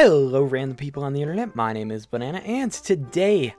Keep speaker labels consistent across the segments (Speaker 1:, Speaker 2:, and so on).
Speaker 1: Hello random people on the internet, my name is Banana, and today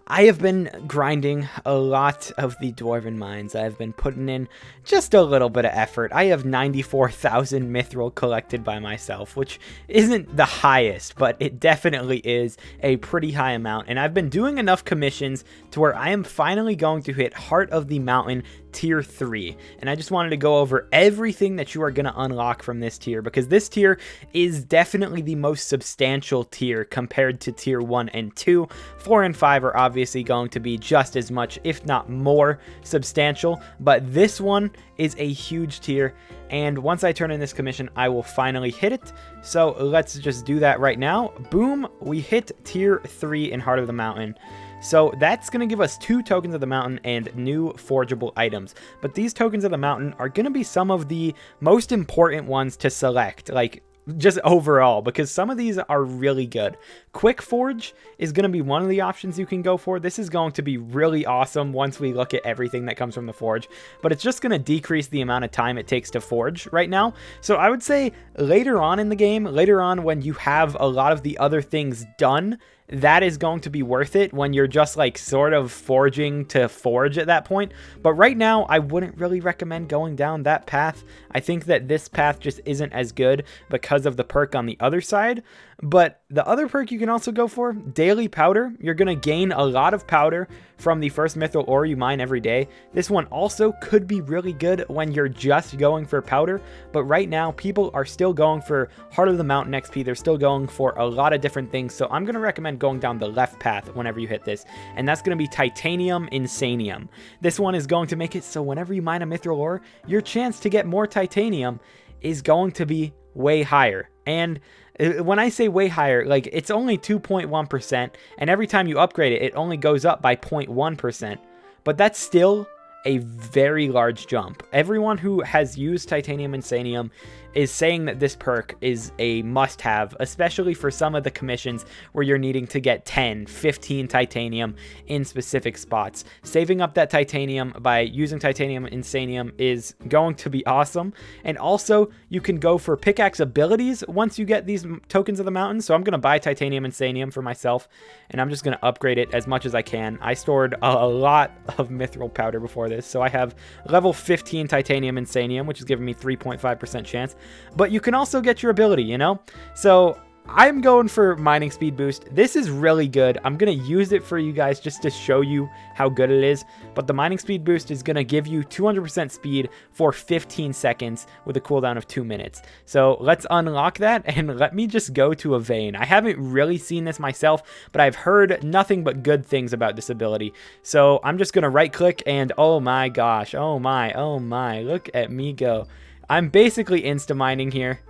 Speaker 1: I have been grinding a lot of the Dwavern Mines. I have been putting in just a little bit of effort. I have 94,000 mithril collected by myself, which isn't the highest, but it definitely is a pretty high amount. And I've been doing enough commissions to where I am finally going to hit Heart of the Mountain tier 3, and I just wanted to go over everything that you are going to unlock from this tier, because this tier is definitely the most substantial tier compared to tier 1 and 2. 4 and 5 are obviously going to be just as much, if not more, substantial, but this one is a huge tier, and once I turn in this commission, I will finally hit it. So let's just do that right now. Boom, we hit tier 3 in Heart of the Mountain. So that's going to give us 2 tokens of the mountain and new forgeable items. But these tokens of the mountain are going to be some of the most important ones to select, like just overall, because some of these are really good. Quick Forge is going to be one of the options you can go for. This is going to be really awesome once we look at everything that comes from the forge, but it's just going to decrease the amount of time it takes to forge right now. So I would say later on in the game, later on when you have a lot of the other things done, that is going to be worth it when you're just like sort of forging to forge at that point. But right now, I wouldn't really recommend going down that path. I think that this path just isn't as good because of the perk on the other side. But the other perk you can also go for, Daily Powder. You're going to gain a lot of powder from the first mithril ore you mine every day. This one also could be really good when you're just going for powder. But right now, people are still going for Heart of the Mountain XP. They're still going for a lot of different things. So I'm going to recommend going down the left path whenever you hit this. And that's going to be Titanium Insanium. This one is going to make it so whenever you mine a mithril ore, your chance to get more titanium is going to be way higher. And when I say way higher, like it's only 2.1%, and every time you upgrade it, it only goes up by 0.1%. But that's still a very large jump. Everyone who has used Titanium Insanium is saying that this perk is a must-have, especially for some of the commissions where you're needing to get 10, 15 titanium in specific spots. Saving up that titanium by using Titanium Insanium is going to be awesome. And also, you can go for pickaxe abilities once you get these tokens of the mountain. So I'm going to buy Titanium Insanium for myself, and I'm just going to upgrade it as much as I can. I stored a lot of mithril powder before this, so I have level 15 Titanium Insanium, which is giving me 3.5% chance. But you can also get your ability, you know? So I'm going for mining speed boost. This is really good. I'm going to use it for you guys just to show you how good it is. But the mining speed boost is going to give you 200% speed for 15 seconds with a cooldown of 2 minutes. So let's unlock that, and let me just go to a vein. I haven't really seen this myself, but I've heard nothing but good things about this ability. So I'm just going to right click, and oh my gosh, oh my, look at me go. I'm basically insta-mining here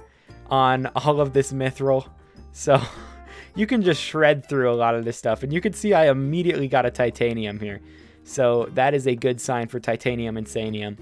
Speaker 1: on all of this mithril, so you can just shred through a lot of this stuff, and you can see I immediately got a titanium here, so that is a good sign for Titanium Insanium.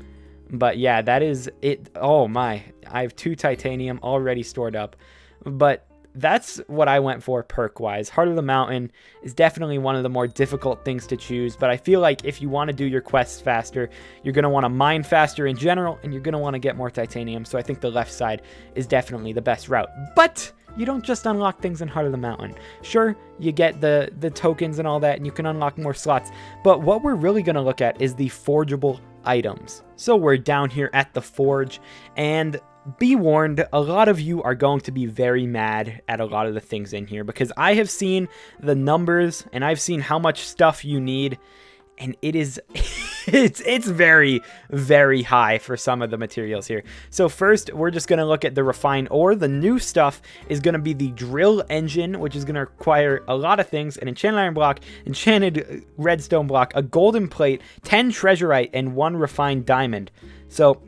Speaker 1: But yeah, that is it. Oh my, I have 2 titanium already stored up, but that's what I went for perk-wise. Heart of the Mountain is definitely one of the more difficult things to choose, but I feel like if you want to do your quests faster, you're going to want to mine faster in general, and you're going to want to get more titanium, so I think the left side is definitely the best route. But you don't just unlock things in Heart of the Mountain. Sure, you get the tokens and all that, and you can unlock more slots, but what we're really going to look at is the forgeable items. So we're down here at the forge, and be warned, a lot of you are going to be very mad at a lot of the things in here, because I have seen the numbers and I've seen how much stuff you need, and it is it's very, very high for some of the materials here. So first, we're just going to look at the refined ore. The new stuff is going to be the drill engine, which is going to require a lot of things: an enchanted iron block, enchanted redstone block, a golden plate, 10 treasurite, and 1 refined diamond. So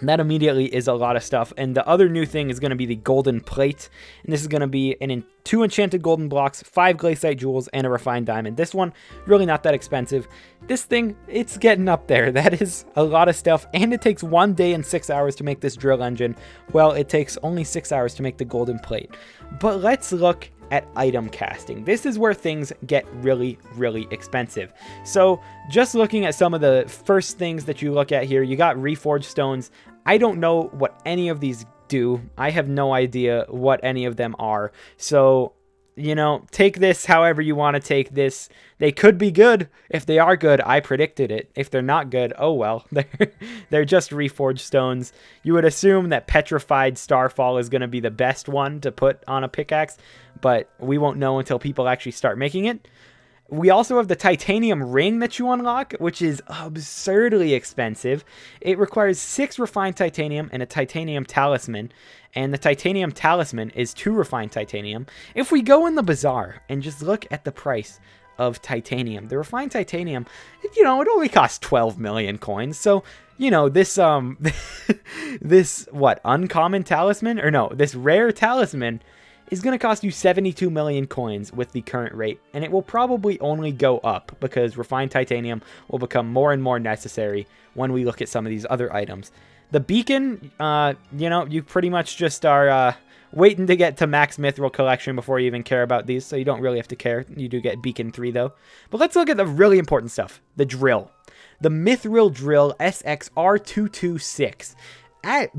Speaker 1: that immediately is a lot of stuff. And the other new thing is going to be the golden plate, and this is going to be 2 enchanted golden blocks, 5 glaciite jewels, and a refined diamond. This one really not that expensive. This thing, it's getting up there. That is a lot of stuff, and it takes 1 day and 6 hours to make this drill engine. Well, it takes only 6 hours to make the golden plate. But let's look at item casting. This is where things get really, really expensive. So just looking at some of the first things that you look at here, you got reforged stones. I don't know what any of these do. I have no idea what any of them are. So, you know, take this however you want to take this. They could be good. If they are good, I predicted it. If they're not good, oh well. They're just reforged stones. You would assume that petrified starfall is going to be the best one to put on a pickaxe, but we won't know until people actually start making it. We also have the titanium ring that you unlock, which is absurdly expensive. It requires 6 refined titanium and a titanium talisman, and the titanium talisman is 2 refined titanium. If we go in the bazaar and just look at the price of titanium, the refined titanium, you know, it only costs 12 million coins. So, you know, this this uncommon talisman, or no, this rare talisman is going to cost you 72 million coins with the current rate, and it will probably only go up because refined titanium will become more and more necessary when we look at some of these other items. The beacon, you know, you pretty much just are waiting to get to max mithril collection before you even care about these, so you don't really have to care. You do get beacon 3 though. But let's look at the really important stuff, the drill. The mithril drill SXR226. At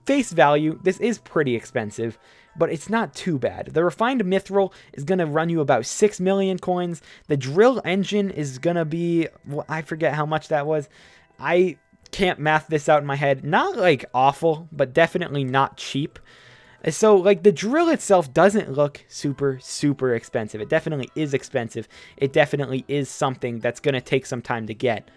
Speaker 1: face value, this is pretty expensive, but it's not too bad. The refined mithril is going to run you about 6 million coins. The drill engine is going to be, well, I forget how much that was. I can't math this out in my head. Not like awful, but definitely not cheap. So like the drill itself doesn't look super, super expensive. It definitely is expensive. It definitely is something that's going to take some time to get.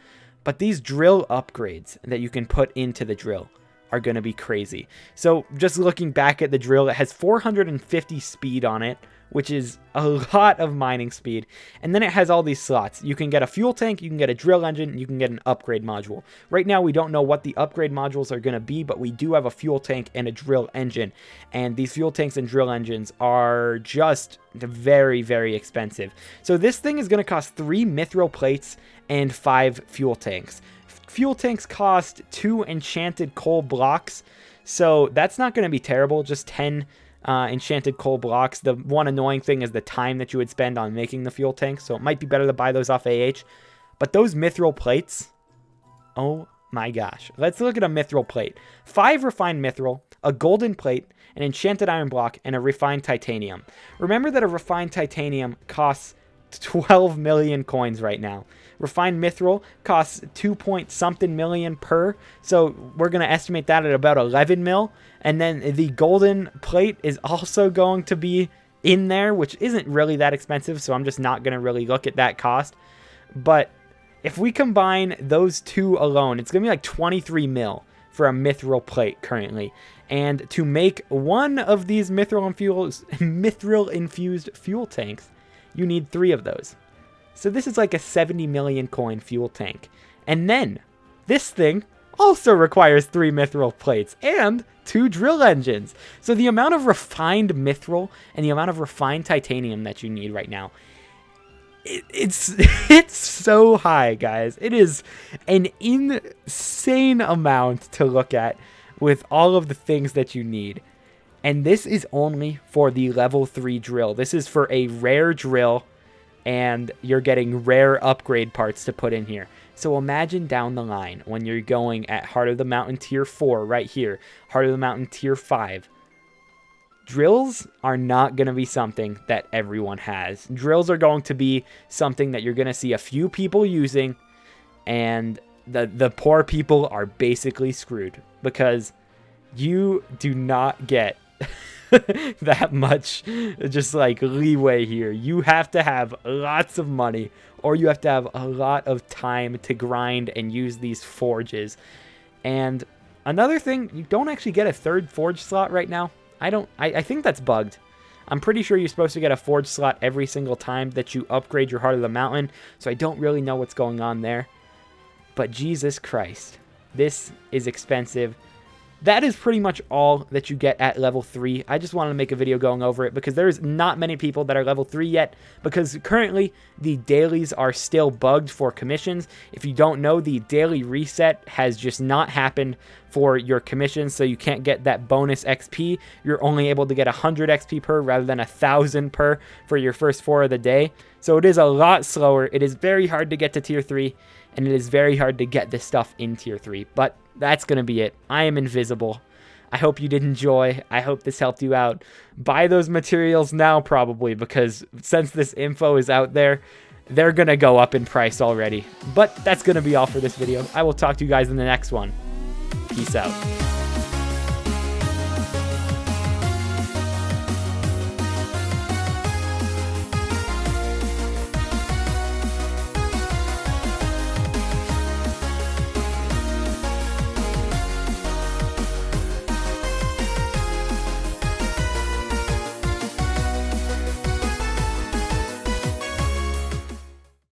Speaker 1: But these drill upgrades that you can put into the drill are going to be crazy. So just looking back at the drill, it has 450 speed on it, which is a lot of mining speed. And then it has all these slots. You can get a fuel tank, you can get a drill engine, you can get an upgrade module. Right now we don't know what the upgrade modules are going to be, but we do have a fuel tank and a drill engine. And these fuel tanks and drill engines are just very, very expensive. So this thing is going to cost 3 mithril plates and 5 fuel tanks. Fuel tanks cost 2 enchanted coal blocks, so that's not going to be terrible, just 10 enchanted coal blocks. The one annoying thing is the time that you would spend on making the fuel tanks, so it might be better to buy those off AH. But those mithril plates, oh my gosh. Let's look at a mithril plate. 5 refined mithril, a golden plate, an enchanted iron block, and a refined titanium. Remember that a refined titanium costs 12 million coins right now. Refined mithril costs 2-point-something million per, so we're going to estimate that at about 11 mil. And then the golden plate is also going to be in there, which isn't really that expensive, so I'm just not going to really look at that cost. But if we combine those two alone, it's going to be like 23 mil for a mithril plate currently. And to make one of these mithril-infused fuel tanks, you need 3 of those. So this is like a 70 million coin fuel tank. And then this thing also requires 3 mithril plates and 2 drill engines. So the amount of refined mithril and the amount of refined titanium that you need right now, it's so high, guys. It is an insane amount to look at with all of the things that you need. And this is only for the level 3 drill. This is for a rare drill, and you're getting rare upgrade parts to put in here. So imagine down the line when you're going at Heart of the Mountain Tier 4 right here, Heart of the Mountain Tier 5. Drills are not going to be something that everyone has. Drills are going to be something that you're going to see a few people using, and the poor people are basically screwed because you do not get that much just like leeway here. You have to have lots of money, or you have to have a lot of time to grind and use these forges. And another thing, you don't actually get a 3rd forge slot right now. I think that's bugged. I'm pretty sure you're supposed to get a forge slot every single time that you upgrade your Heart of the Mountain, so I don't really know what's going on there. But Jesus Christ, this is expensive. That is pretty much all that you get at level 3. I just wanted to make a video going over it because there's not many people that are level 3 yet, because currently the dailies are still bugged for commissions. If you don't know, the daily reset has just not happened for your commissions, so you can't get that bonus XP. You're only able to get 100 XP per rather than 1,000 per for your first 4 of the day. So it is a lot slower. It is very hard to get to tier 3, and it is very hard to get this stuff in tier 3, but that's going to be it. I am invisible. I hope you did enjoy. I hope this helped you out. Buy those materials now, probably, because since this info is out there, they're going to go up in price already. But that's going to be all for this video. I will talk to you guys in the next one. Peace out.